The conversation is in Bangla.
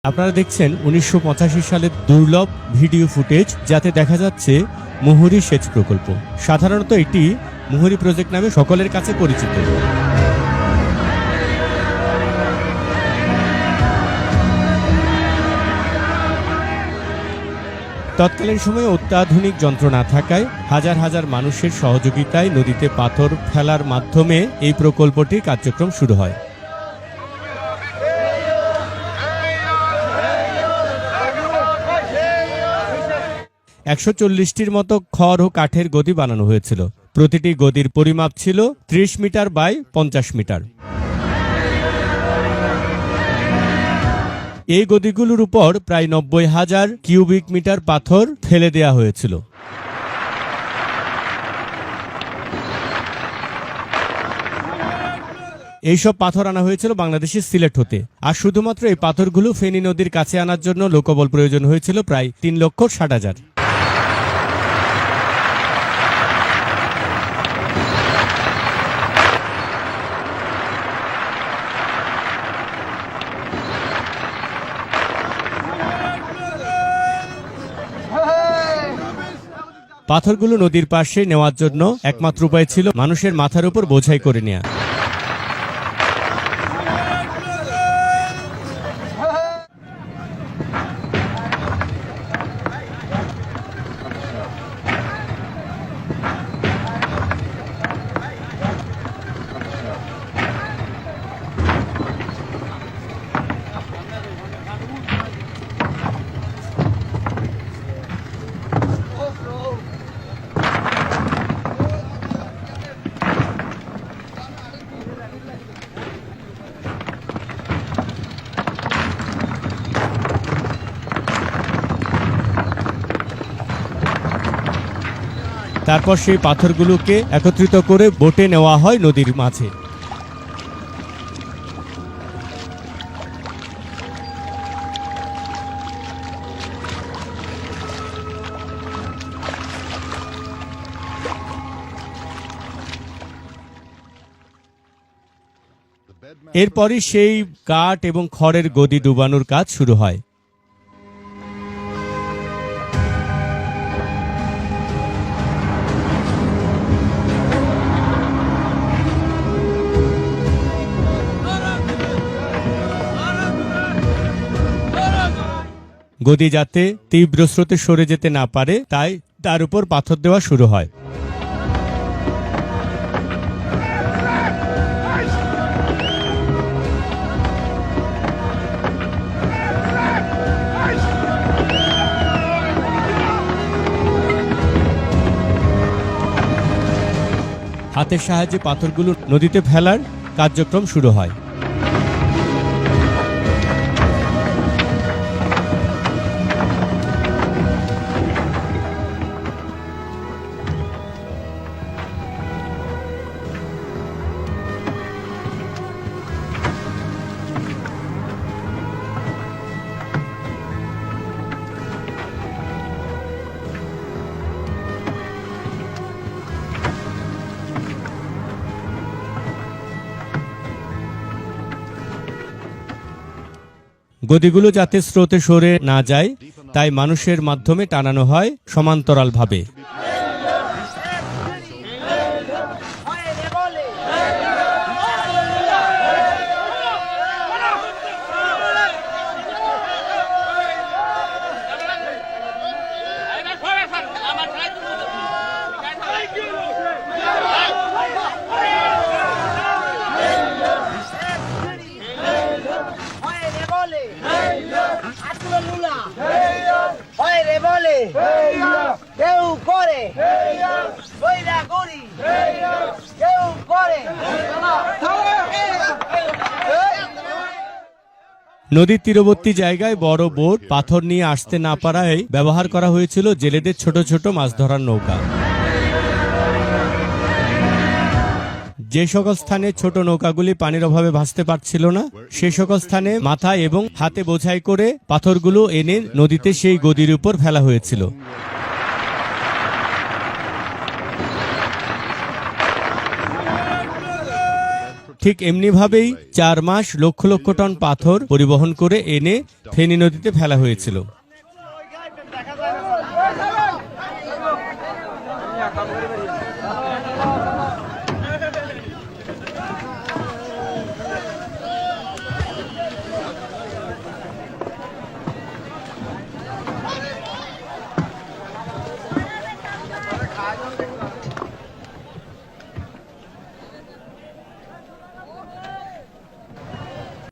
আপনারা দেখছেন ১৯৮৫ সালের দুর্লভ ভিডিও ফুটেজ, যাতে দেখা যাচ্ছে মুহুরী সেচ প্রকল্প। সাধারণত এটি মুহুরী প্রজেক্ট নামে সকলের কাছে পরিচিত। তৎকালীন সময়ে অত্যাধুনিক যন্ত্র না থাকায় হাজার হাজার মানুষের সহযোগিতায় নদীতে পাথর ফেলার মাধ্যমে এই প্রকল্পটির কার্যক্রম শুরু হয়। ১৪০টির মতো খড় ও কাঠের গদি বানানো হয়েছিল। প্রতিটি গদির পরিমাপ ছিল ৩০ মিটার বাই ৫০ মিটার। এই গদিগুলোর উপর প্রায় ৯০,০০০ কিউবিক মিটার পাথর ফেলে দেয়া হয়েছিল। এইসব পাথর আনা হয়েছিল বাংলাদেশের সিলেট হতে। আর শুধুমাত্র এই পাথরগুলো ফেনী নদীর কাছে আনার জন্য লোকবল প্রয়োজন হয়েছিল প্রায় ৩,৬০,০০০। পাথরগুলো নদীর পাশে নেওয়ার জন্য একমাত্র উপায় ছিল মানুষের মাথার উপর বোঝাই করে নেওয়া। তারপর সেই পাথরগুলোকে একত্রিত করে বোটে নেওয়া হয় নদীর মাঝে। এরপরই সেই কাঠ এবং খড়ের গদি ডুবানোর কাজ শুরু হয়। গদি যাতে তীব্র স্রোতে সরে যেতে না পারে, তাই তার উপর পাথর দেওয়া শুরু হয়। হাতের সাহায্যে পাথরগুলো নদীতে ফেলার কার্যক্রম শুরু হয়। গদিগুলো যাতে স্রোতে সরে না যায়, তাই মানুষের মাধ্যমে টানানো হয় সমান্তরালভাবে। নদীর তীরবর্তী জায়গায় বড় বোট পাথর নিয়ে আসতে না পারায় ব্যবহার করা হয়েছিল জেলেদের ছোট ছোট মাছ ধরার নৌকা। যে সকল স্থানে ছোট নৌকাগুলি পানির অভাবে ভাসতে পারছিল না, সে সকল স্থানে মাথায় এবং হাতে বোঝাই করে পাথরগুলো এনে নদীতে সেই গদির উপর ফেলা হয়েছিল। ঠিক এমনিভাবেই 4 মাস লক্ষ লক্ষ টন পাথর পরিবহন করে এনে ফেনী নদীতে ফেলা হয়েছিল।